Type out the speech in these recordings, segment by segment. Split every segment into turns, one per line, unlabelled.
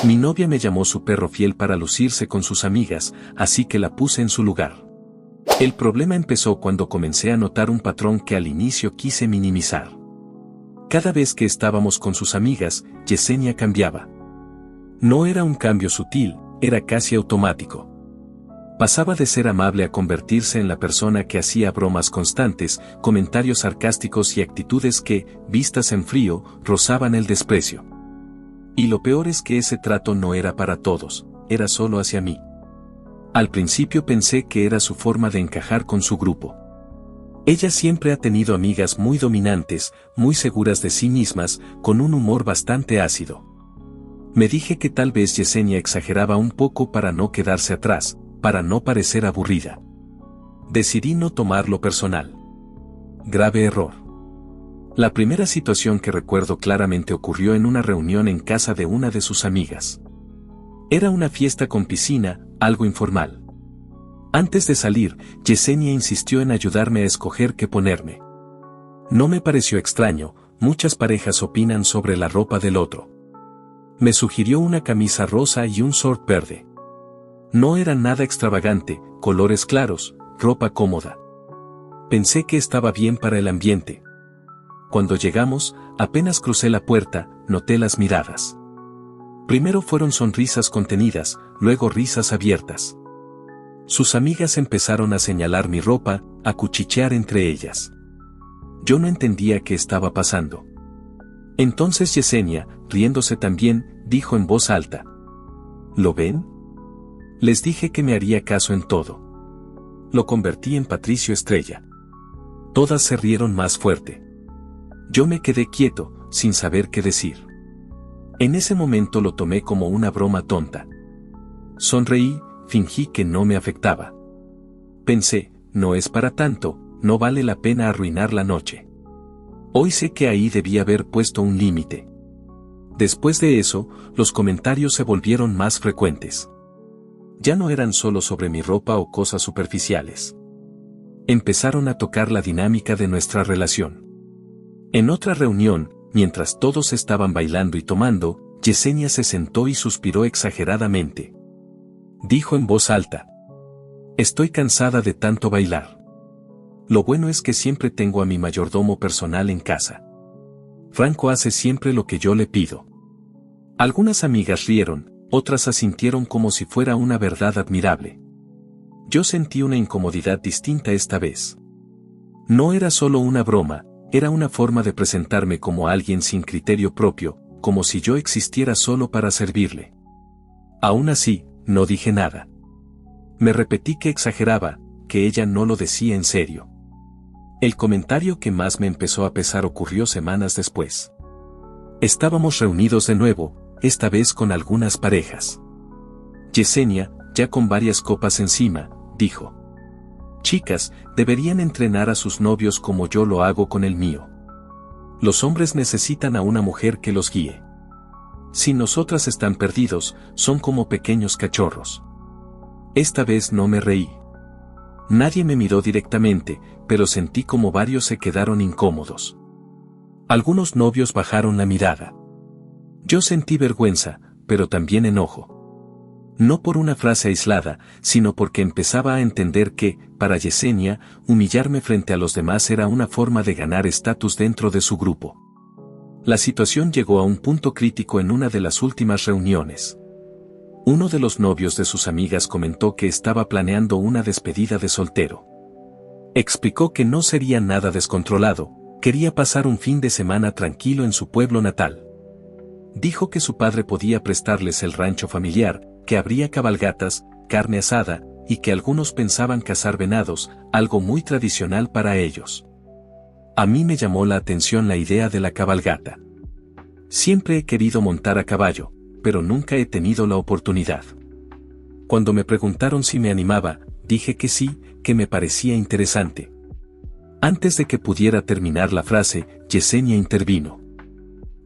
Mi novia me llamó su perro fiel para lucirse con sus amigas, así que la puse en su lugar. El problema empezó cuando comencé a notar un patrón que al inicio quise minimizar. Cada vez que estábamos con sus amigas, Yesenia cambiaba. No era un cambio sutil, era casi automático. Pasaba de ser amable a convertirse en la persona que hacía bromas constantes, comentarios sarcásticos y actitudes que, vistas en frío, rozaban el desprecio. Y lo peor es que ese trato no era para todos, era solo hacia mí. Al principio pensé que era su forma de encajar con su grupo. Ella siempre ha tenido amigas muy dominantes, muy seguras de sí mismas, con un humor bastante ácido. Me dije que tal vez Yesenia exageraba un poco para no quedarse atrás, para no parecer aburrida. Decidí no tomarlo personal. Grave error. La primera situación que recuerdo claramente ocurrió en una reunión en casa de una de sus amigas. Era una fiesta con piscina, algo informal. Antes de salir, Yesenia insistió en ayudarme a escoger qué ponerme. No me pareció extraño, muchas parejas opinan sobre la ropa del otro. Me sugirió una camisa rosa y un short verde. No era nada extravagante, colores claros, ropa cómoda. Pensé que estaba bien para el ambiente. Cuando llegamos, apenas crucé la puerta, noté las miradas. Primero fueron sonrisas contenidas, luego risas abiertas. Sus amigas empezaron a señalar mi ropa, a cuchichear entre ellas. Yo no entendía qué estaba pasando. Entonces Yesenia, riéndose también, dijo en voz alta: ¿Lo ven? Les dije que me haría caso en todo. Lo convertí en Patricio Estrella. Todas se rieron más fuerte. Yo me quedé quieto, sin saber qué decir. En ese momento lo tomé como una broma tonta. Sonreí, fingí que no me afectaba. Pensé, no es para tanto, no vale la pena arruinar la noche. Hoy sé que ahí debí haber puesto un límite. Después de eso, los comentarios se volvieron más frecuentes. Ya no eran solo sobre mi ropa o cosas superficiales. Empezaron a tocar la dinámica de nuestra relación. En otra reunión, mientras todos estaban bailando y tomando, Yesenia se sentó y suspiró exageradamente. Dijo en voz alta: Estoy cansada de tanto bailar. Lo bueno es que siempre tengo a mi mayordomo personal en casa. Franco hace siempre lo que yo le pido. Algunas amigas rieron, otras asintieron como si fuera una verdad admirable. Yo sentí una incomodidad distinta esta vez. No era solo una broma, era una forma de presentarme como alguien sin criterio propio, como si yo existiera solo para servirle. Aún así, no dije nada. Me repetí que exageraba, que ella no lo decía en serio. El comentario que más me empezó a pesar ocurrió semanas después. Estábamos reunidos de nuevo, esta vez con algunas parejas. Yesenia, ya con varias copas encima, dijo: Chicas, deberían entrenar a sus novios como yo lo hago con el mío. Los hombres necesitan a una mujer que los guíe. Si nosotras están perdidos, son como pequeños cachorros. Esta vez no me reí. Nadie me miró directamente, pero sentí como varios se quedaron incómodos. Algunos novios bajaron la mirada. Yo sentí vergüenza, pero también enojo. No por una frase aislada, sino porque empezaba a entender que, para Yesenia, humillarme frente a los demás era una forma de ganar estatus dentro de su grupo. La situación llegó a un punto crítico en una de las últimas reuniones. Uno de los novios de sus amigas comentó que estaba planeando una despedida de soltero. Explicó que no sería nada descontrolado, quería pasar un fin de semana tranquilo en su pueblo natal. Dijo que su padre podía prestarles el rancho familiar, que habría cabalgatas, carne asada, y que algunos pensaban cazar venados, algo muy tradicional para ellos. A mí me llamó la atención la idea de la cabalgata. Siempre he querido montar a caballo, pero nunca he tenido la oportunidad. Cuando me preguntaron si me animaba, dije que sí, que me parecía interesante. Antes de que pudiera terminar la frase, Yesenia intervino.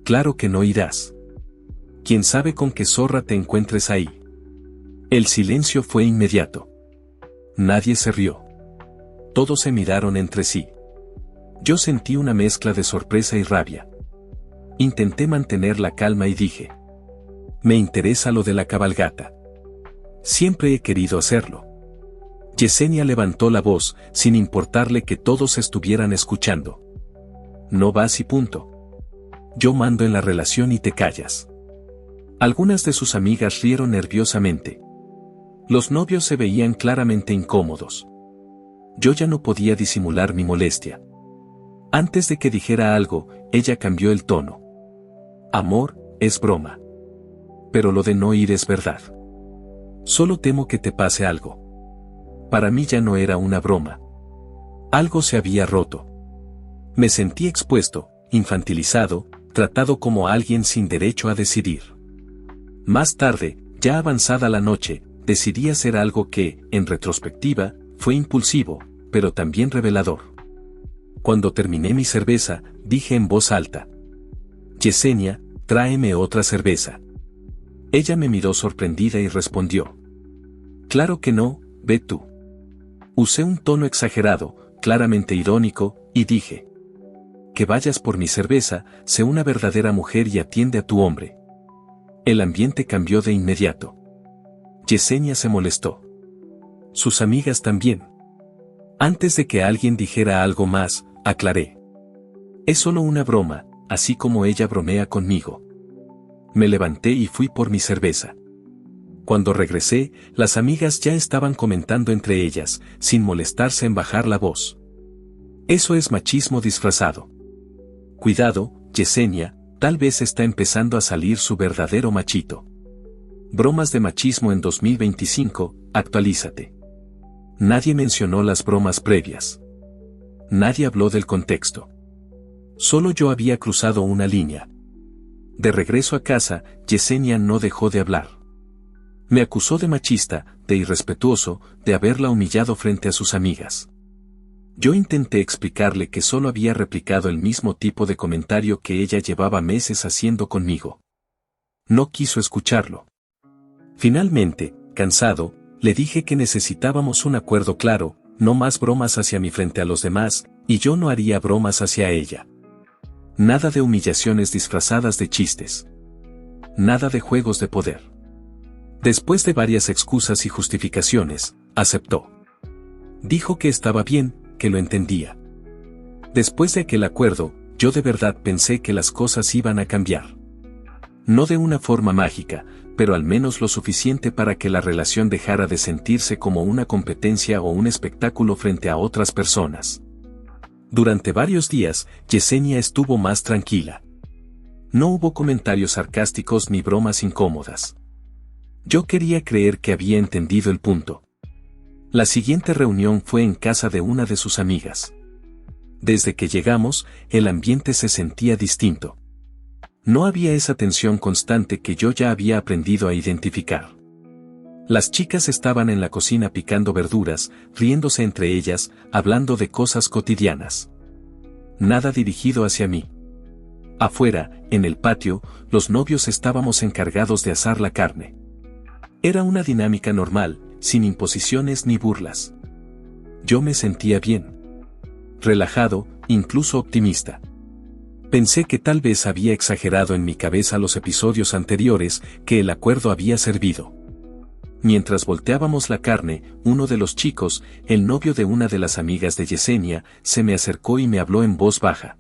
Claro que no irás. ¿Quién sabe con qué zorra te encuentres ahí? El silencio fue inmediato. Nadie se rió. Todos se miraron entre sí. Yo sentí una mezcla de sorpresa y rabia. Intenté mantener la calma y dije: Me interesa lo de la cabalgata. Siempre he querido hacerlo. Yesenia levantó la voz, sin importarle que todos estuvieran escuchando. No vas y punto. Yo mando en la relación y te callas. Algunas de sus amigas rieron nerviosamente. Los novios se veían claramente incómodos. Yo ya no podía disimular mi molestia. Antes de que dijera algo, ella cambió el tono. Amor, es broma. Pero lo de no ir es verdad. Solo temo que te pase algo. Para mí ya no era una broma. Algo se había roto. Me sentí expuesto, infantilizado, tratado como alguien sin derecho a decidir. Más tarde, ya avanzada la noche, decidí hacer algo que, en retrospectiva, fue impulsivo, pero también revelador. Cuando terminé mi cerveza, dije en voz alta: Yesenia, tráeme otra cerveza. Ella me miró sorprendida y respondió: Claro que no, ve tú. Usé un tono exagerado, claramente irónico, y dije: Que vayas por mi cerveza, sé una verdadera mujer y atiende a tu hombre. El ambiente cambió de inmediato. Yesenia se molestó. Sus amigas también. Antes de que alguien dijera algo más, aclaré: Es solo una broma, así como ella bromea conmigo. Me levanté y fui por mi cerveza. Cuando regresé, las amigas ya estaban comentando entre ellas, sin molestarse en bajar la voz. Eso es machismo disfrazado. Cuidado, Yesenia, tal vez está empezando a salir su verdadero machito. Bromas de machismo en 2025, actualízate. Nadie mencionó las bromas previas. Nadie habló del contexto. Solo yo había cruzado una línea. De regreso a casa, Yesenia no dejó de hablar. Me acusó de machista, de irrespetuoso, de haberla humillado frente a sus amigas. Yo intenté explicarle que solo había replicado el mismo tipo de comentario que ella llevaba meses haciendo conmigo. No quiso escucharlo. Finalmente, cansado, le dije que necesitábamos un acuerdo claro, no más bromas hacia mí frente a los demás, y yo no haría bromas hacia ella. Nada de humillaciones disfrazadas de chistes. Nada de juegos de poder. Después de varias excusas y justificaciones, aceptó. Dijo que estaba bien, que lo entendía. Después de aquel acuerdo, yo de verdad pensé que las cosas iban a cambiar. No de una forma mágica, pero al menos lo suficiente para que la relación dejara de sentirse como una competencia o un espectáculo frente a otras personas. Durante varios días, Yesenia estuvo más tranquila. No hubo comentarios sarcásticos ni bromas incómodas. Yo quería creer que había entendido el punto. La siguiente reunión fue en casa de una de sus amigas. Desde que llegamos, el ambiente se sentía distinto. No había esa tensión constante que yo ya había aprendido a identificar. Las chicas estaban en la cocina picando verduras, riéndose entre ellas, hablando de cosas cotidianas. Nada dirigido hacia mí. Afuera, en el patio, los novios estábamos encargados de asar la carne. Era una dinámica normal, sin imposiciones ni burlas. Yo me sentía bien. Relajado, incluso optimista. Pensé que tal vez había exagerado en mi cabeza los episodios anteriores, que el acuerdo había servido. Mientras volteábamos la carne, uno de los chicos, el novio de una de las amigas de Yesenia, se me acercó y me habló en voz baja.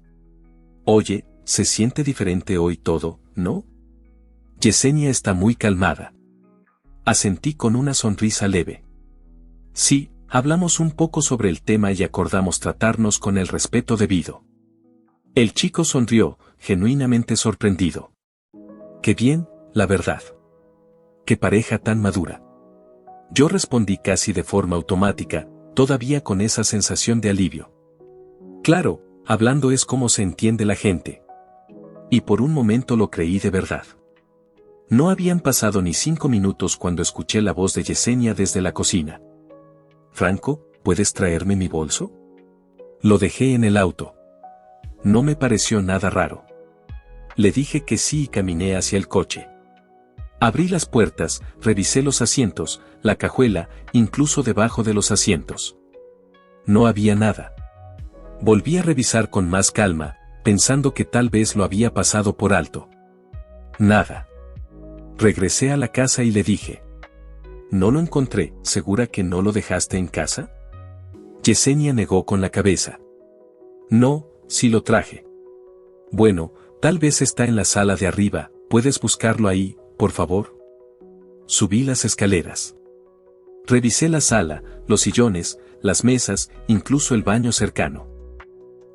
Oye, se siente diferente hoy todo, ¿no? Yesenia está muy calmada. Asentí con una sonrisa leve. Sí, hablamos un poco sobre el tema y acordamos tratarnos con el respeto debido. El chico sonrió, genuinamente sorprendido. Qué bien, la verdad. Qué pareja tan madura. Yo respondí casi de forma automática, todavía con esa sensación de alivio. Claro, hablando es como se entiende la gente. Y por un momento lo creí de verdad. No habían pasado ni 5 minutos cuando escuché la voz de Yesenia desde la cocina. Franco, ¿puedes traerme mi bolso? Lo dejé en el auto. No me pareció nada raro. Le dije que sí y caminé hacia el coche. Abrí las puertas, revisé los asientos, la cajuela, incluso debajo de los asientos. No había nada. Volví a revisar con más calma, pensando que tal vez lo había pasado por alto. Nada. Regresé a la casa y le dije: no lo encontré. ¿Segura que no lo dejaste en casa? Yesenia negó con la cabeza. No, sí lo traje. Bueno, tal vez está en la sala de arriba. ¿Puedes buscarlo ahí, por favor? Subí las escaleras. Revisé la sala, los sillones, las mesas, incluso el baño cercano.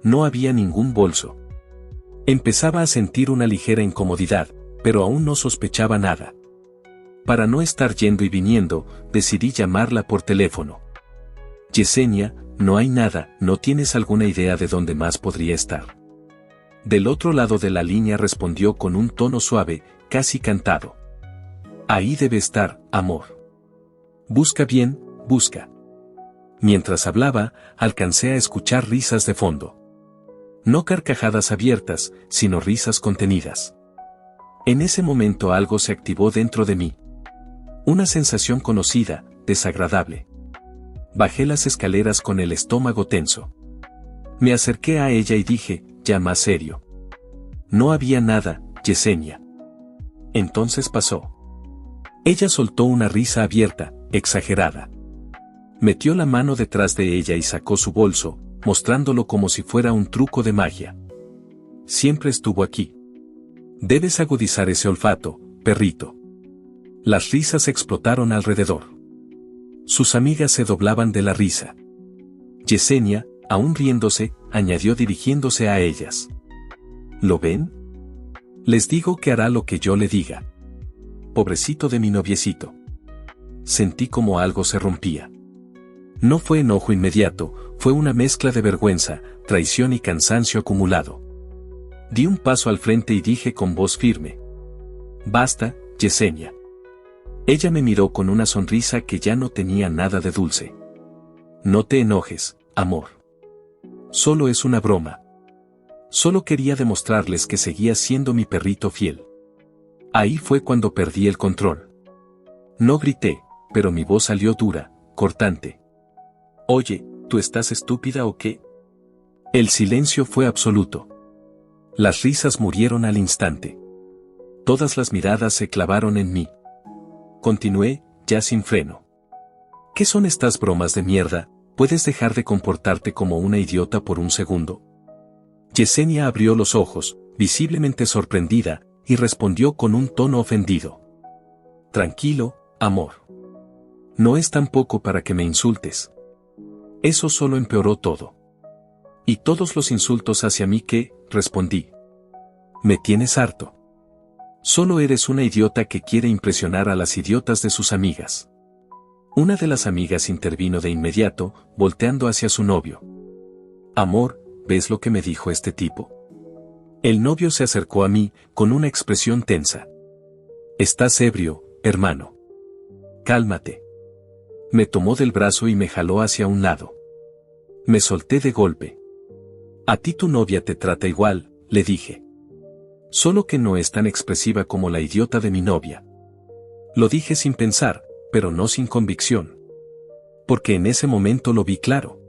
No había ningún bolso. Empezaba a sentir una ligera incomodidad, pero aún no sospechaba nada. Para no estar yendo y viniendo, decidí llamarla por teléfono. Yesenia, no hay nada. ¿No tienes alguna idea de dónde más podría estar? Del otro lado de la línea respondió con un tono suave, casi cantado. Ahí debe estar, amor. Busca bien, busca. Mientras hablaba, alcancé a escuchar risas de fondo. No carcajadas abiertas, sino risas contenidas. En ese momento algo se activó dentro de mí. Una sensación conocida, desagradable. Bajé las escaleras con el estómago tenso. Me acerqué a ella y dije, ya más serio. No había nada, Yesenia. Entonces pasó. Ella soltó una risa abierta, exagerada. Metió la mano detrás de ella y sacó su bolso, mostrándolo como si fuera un truco de magia. Siempre estuvo aquí. Debes agudizar ese olfato, perrito. Las risas explotaron alrededor. Sus amigas se doblaban de la risa. Yesenia, aún riéndose, añadió dirigiéndose a ellas. ¿Lo ven? Les digo que hará lo que yo le diga. Pobrecito de mi noviecito. Sentí como algo se rompía. No fue enojo inmediato, fue una mezcla de vergüenza, traición y cansancio acumulado. Di un paso al frente y dije con voz firme. Basta, Yesenia. Ella me miró con una sonrisa que ya no tenía nada de dulce. No te enojes, amor. Solo es una broma. Solo quería demostrarles que seguía siendo mi perrito fiel. Ahí fue cuando perdí el control. No grité, pero mi voz salió dura, cortante. Oye, ¿tú estás estúpida o qué? El silencio fue absoluto. Las risas murieron al instante. Todas las miradas se clavaron en mí. Continué, ya sin freno. ¿Qué son estas bromas de mierda? ¿Puedes dejar de comportarte como una idiota por un segundo? Yesenia abrió los ojos, visiblemente sorprendida, y respondió con un tono ofendido. Tranquilo, amor. No es tampoco para que me insultes. Eso solo empeoró todo. ¿Y todos los insultos hacia mí qué? Respondí. Me tienes harto. Solo eres una idiota que quiere impresionar a las idiotas de sus amigas. Una de las amigas intervino de inmediato, volteando hacia su novio. Amor, ¿ves lo que me dijo este tipo? El novio se acercó a mí, con una expresión tensa. Estás ebrio, hermano. Cálmate. Me tomó del brazo y me jaló hacia un lado. Me solté de golpe. A ti tu novia te trata igual, le dije. Solo que no es tan expresiva como la idiota de mi novia. Lo dije sin pensar, pero no sin convicción. Porque en ese momento lo vi claro.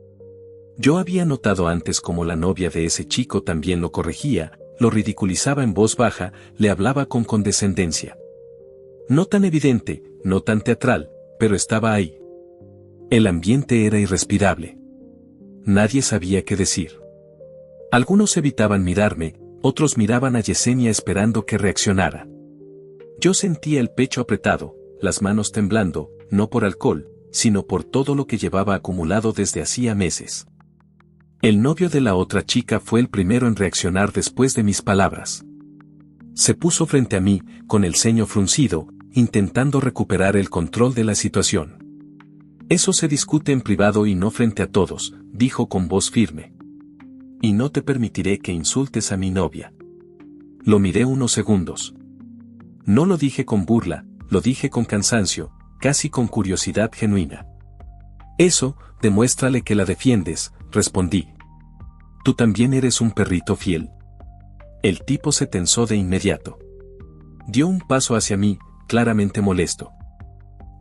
Yo había notado antes cómo la novia de ese chico también lo corregía, lo ridiculizaba en voz baja, le hablaba con condescendencia. No tan evidente, no tan teatral, pero estaba ahí. El ambiente era irrespirable. Nadie sabía qué decir. Algunos evitaban mirarme, otros miraban a Yesenia esperando que reaccionara. Yo sentía el pecho apretado, las manos temblando, no por alcohol, sino por todo lo que llevaba acumulado desde hacía meses. El novio de la otra chica fue el primero en reaccionar después de mis palabras. Se puso frente a mí, con el ceño fruncido, intentando recuperar el control de la situación. Eso se discute en privado y no frente a todos, dijo con voz firme. Y no te permitiré que insultes a mi novia. Lo miré unos segundos. No lo dije con burla, lo dije con cansancio, casi con curiosidad genuina. Eso, demuéstrale que la defiendes, respondí. ¿Tú también eres un perrito fiel? El tipo se tensó de inmediato. Dio un paso hacia mí, claramente molesto.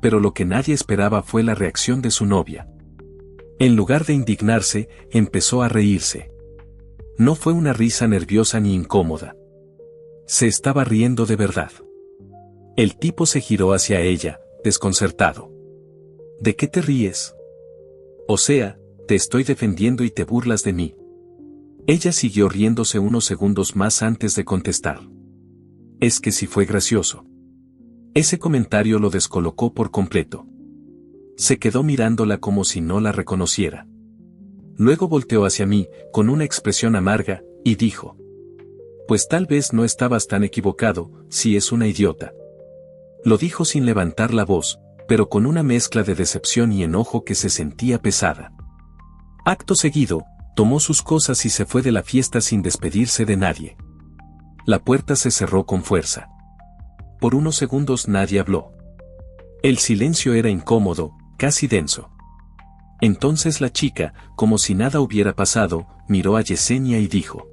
Pero lo que nadie esperaba fue la reacción de su novia. En lugar de indignarse, empezó a reírse. No fue una risa nerviosa ni incómoda. Se estaba riendo de verdad. El tipo se giró hacia ella, desconcertado. ¿De qué te ríes? O sea, te estoy defendiendo y te burlas de mí. Ella siguió riéndose unos segundos más antes de contestar. Es que sí fue gracioso. Ese comentario lo descolocó por completo. Se quedó mirándola como si no la reconociera. Luego volteó hacia mí, con una expresión amarga, y dijo: pues tal vez no estabas tan equivocado, si es una idiota. Lo dijo sin levantar la voz, pero con una mezcla de decepción y enojo que se sentía pesada. Acto seguido, tomó sus cosas y se fue de la fiesta sin despedirse de nadie. La puerta se cerró con fuerza. Por unos segundos nadie habló. El silencio era incómodo, casi denso. Entonces la chica, como si nada hubiera pasado, miró a Yesenia y dijo: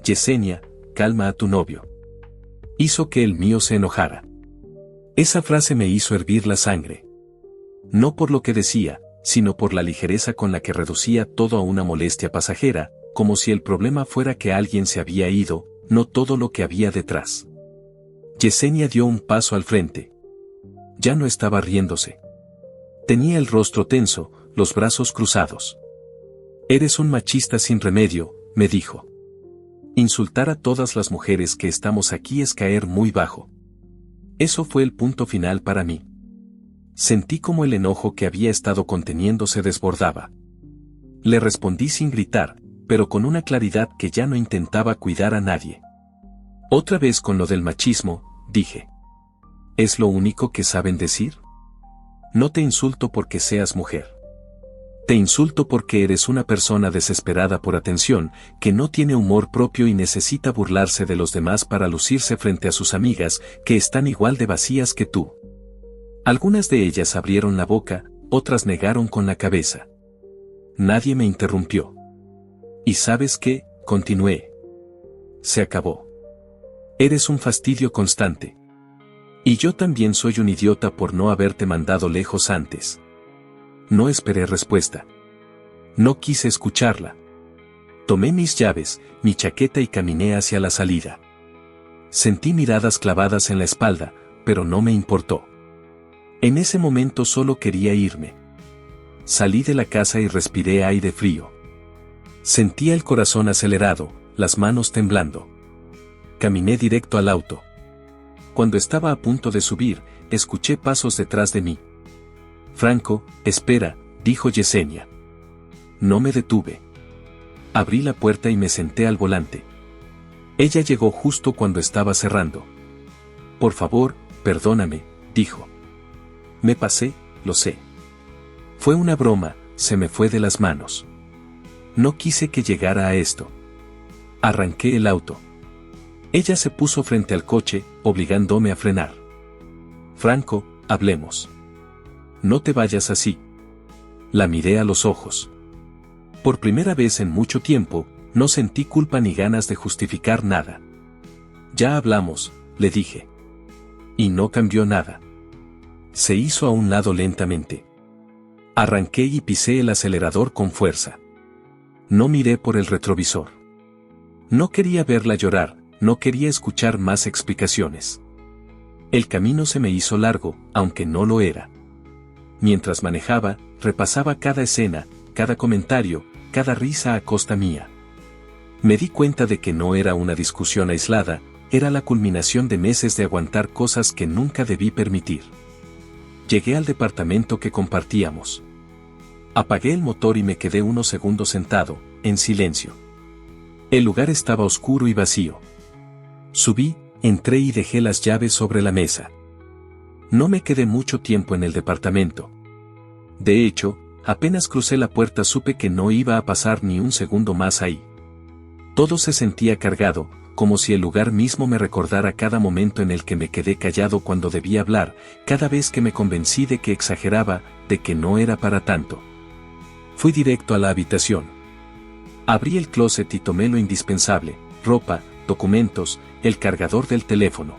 Yesenia, calma a tu novio. Hizo que el mío se enojara. Esa frase me hizo hervir la sangre. No por lo que decía, sino por la ligereza con la que reducía todo a una molestia pasajera, como si el problema fuera que alguien se había ido, no todo lo que había detrás. Yesenia dio un paso al frente. Ya no estaba riéndose. Tenía el rostro tenso, los brazos cruzados. Eres un machista sin remedio, me dijo. Insultar a todas las mujeres que estamos aquí es caer muy bajo. Eso fue el punto final para mí. Sentí como el enojo que había estado conteniendo se desbordaba. Le respondí sin gritar, pero con una claridad que ya no intentaba cuidar a nadie. Otra vez con lo del machismo, dije: ¿es lo único que saben decir? No te insulto porque seas mujer. Te insulto porque eres una persona desesperada por atención, que no tiene humor propio y necesita burlarse de los demás para lucirse frente a sus amigas, que están igual de vacías que tú. Algunas de ellas abrieron la boca, otras negaron con la cabeza. Nadie me interrumpió. ¿Y sabes qué? Continué. Se acabó. Eres un fastidio constante. Y yo también soy un idiota por no haberte mandado lejos antes. No esperé respuesta. No quise escucharla. Tomé mis llaves, mi chaqueta y caminé hacia la salida. Sentí miradas clavadas en la espalda, pero no me importó. En ese momento solo quería irme. Salí de la casa y respiré aire frío. Sentía el corazón acelerado, las manos temblando. Caminé directo al auto. Cuando estaba a punto de subir, escuché pasos detrás de mí. Franco, espera, dijo Yesenia. No me detuve. Abrí la puerta y me senté al volante. Ella llegó justo cuando estaba cerrando. Por favor, perdóname, dijo. Me pasé, lo sé. Fue una broma, se me fue de las manos. No quise que llegara a esto. Arranqué el auto. Ella se puso frente al coche, obligándome a frenar. Franco, hablemos. No te vayas así. La miré a los ojos. Por primera vez en mucho tiempo, no sentí culpa ni ganas de justificar nada. Ya hablamos, le dije. Y no cambió nada. Se hizo a un lado lentamente. Arranqué y pisé el acelerador con fuerza. No miré por el retrovisor. No quería verla llorar, no quería escuchar más explicaciones. El camino se me hizo largo, aunque no lo era. Mientras manejaba, repasaba cada escena, cada comentario, cada risa a costa mía. Me di cuenta de que no era una discusión aislada, era la culminación de meses de aguantar cosas que nunca debí permitir. Llegué al departamento que compartíamos. Apagué el motor y me quedé unos segundos sentado, en silencio. El lugar estaba oscuro y vacío. Subí, entré y dejé las llaves sobre la mesa. No me quedé mucho tiempo en el departamento. De hecho, apenas crucé la puerta supe que no iba a pasar ni un segundo más ahí. Todo se sentía cargado, como si el lugar mismo me recordara cada momento en el que me quedé callado cuando debía hablar, cada vez que me convencí de que exageraba, de que no era para tanto. Fui directo a la habitación. Abrí el closet y tomé lo indispensable, ropa, documentos, el cargador del teléfono.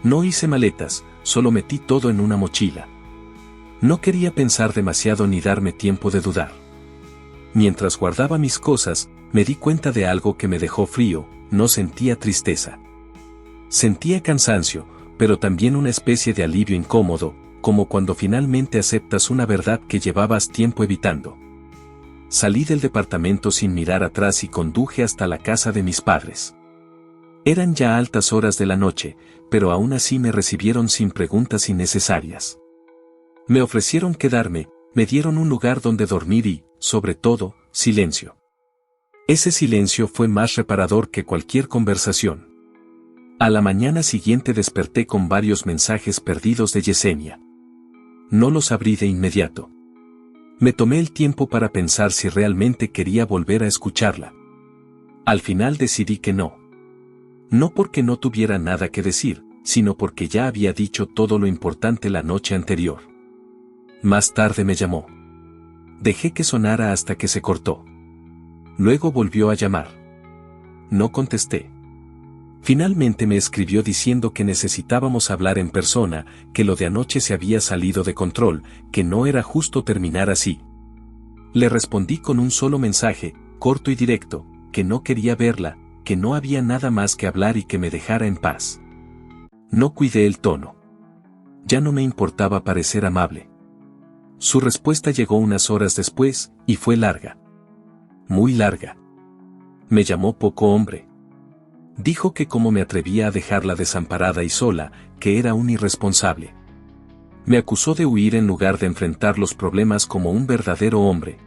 No hice maletas, solo metí todo en una mochila. No quería pensar demasiado ni darme tiempo de dudar. Mientras guardaba mis cosas, me di cuenta de algo que me dejó frío, no sentía tristeza. Sentía cansancio, pero también una especie de alivio incómodo, como cuando finalmente aceptas una verdad que llevabas tiempo evitando. Salí del departamento sin mirar atrás y conduje hasta la casa de mis padres. Eran ya altas horas de la noche, pero aún así me recibieron sin preguntas innecesarias. Me ofrecieron quedarme, me dieron un lugar donde dormir y, sobre todo, silencio. Ese silencio fue más reparador que cualquier conversación. A la mañana siguiente desperté con varios mensajes perdidos de Yesenia. No los abrí de inmediato. Me tomé el tiempo para pensar si realmente quería volver a escucharla. Al final decidí que no. No porque no tuviera nada que decir, sino porque ya había dicho todo lo importante la noche anterior. Más tarde me llamó. Dejé que sonara hasta que se cortó. Luego volvió a llamar. No contesté. Finalmente me escribió diciendo que necesitábamos hablar en persona, que lo de anoche se había salido de control, que no era justo terminar así. Le respondí con un solo mensaje, corto y directo, que no quería verla, que no había nada más que hablar y que me dejara en paz. No cuidé el tono. Ya no me importaba parecer amable. Su respuesta llegó unas horas después, y fue larga. Muy larga. Me llamó poco hombre. Dijo que cómo me atrevía a dejarla desamparada y sola, que era un irresponsable. Me acusó de huir en lugar de enfrentar los problemas como un verdadero hombre.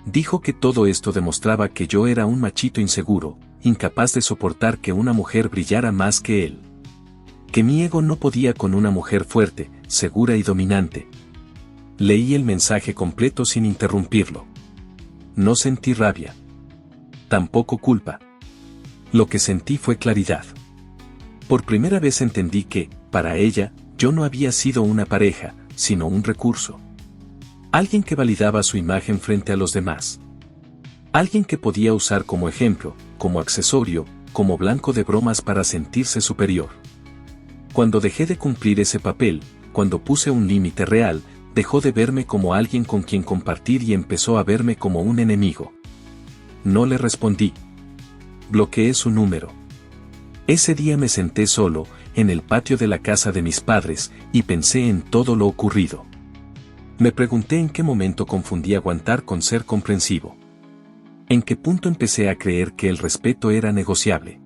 Dijo que todo esto demostraba que yo era un machito inseguro, incapaz de soportar que una mujer brillara más que él. Que mi ego no podía con una mujer fuerte, segura y dominante. Leí el mensaje completo sin interrumpirlo. No sentí rabia. Tampoco culpa. Lo que sentí fue claridad. Por primera vez entendí que, para ella, yo no había sido una pareja, sino un recurso. Alguien que validaba su imagen frente a los demás. Alguien que podía usar como ejemplo, como accesorio, como blanco de bromas para sentirse superior. Cuando dejé de cumplir ese papel, cuando puse un límite real, dejó de verme como alguien con quien compartir y empezó a verme como un enemigo. No le respondí. Bloqueé su número. Ese día me senté solo, en el patio de la casa de mis padres, y pensé en todo lo ocurrido. Me pregunté en qué momento confundí aguantar con ser comprensivo. En qué punto empecé a creer que el respeto era negociable.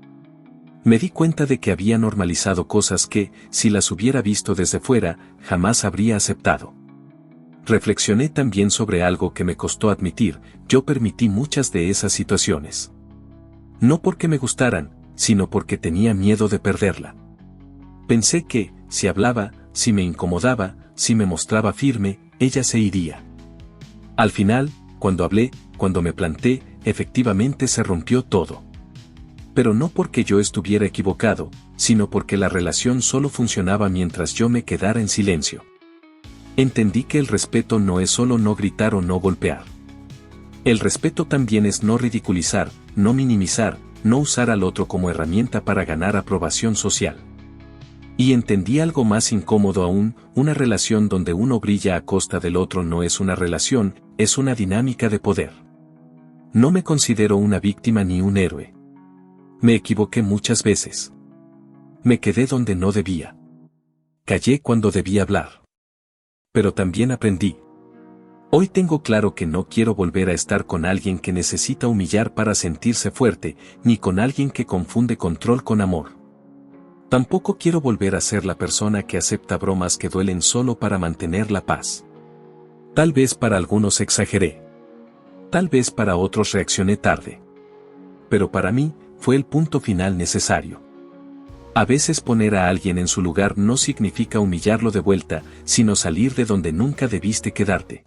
Me di cuenta de que había normalizado cosas que, si las hubiera visto desde fuera, jamás habría aceptado. Reflexioné también sobre algo que me costó admitir: yo permití muchas de esas situaciones. No porque me gustaran, sino porque tenía miedo de perderla. Pensé que, si hablaba, si me incomodaba, si me mostraba firme, ella se iría. Al final, cuando hablé, cuando me planté, efectivamente se rompió todo. Pero no porque yo estuviera equivocado, sino porque la relación solo funcionaba mientras yo me quedara en silencio. Entendí que el respeto no es solo no gritar o no golpear. El respeto también es no ridiculizar, no minimizar, no usar al otro como herramienta para ganar aprobación social. Y entendí algo más incómodo aún: una relación donde uno brilla a costa del otro no es una relación, es una dinámica de poder. No me considero una víctima ni un héroe. Me equivoqué muchas veces. Me quedé donde no debía. Callé cuando debía hablar. Pero también aprendí. Hoy tengo claro que no quiero volver a estar con alguien que necesita humillar para sentirse fuerte, ni con alguien que confunde control con amor. Tampoco quiero volver a ser la persona que acepta bromas que duelen solo para mantener la paz. Tal vez para algunos exageré. Tal vez para otros reaccioné tarde. Pero para mí, fue el punto final necesario. A veces poner a alguien en su lugar no significa humillarlo de vuelta, sino salir de donde nunca debiste quedarte.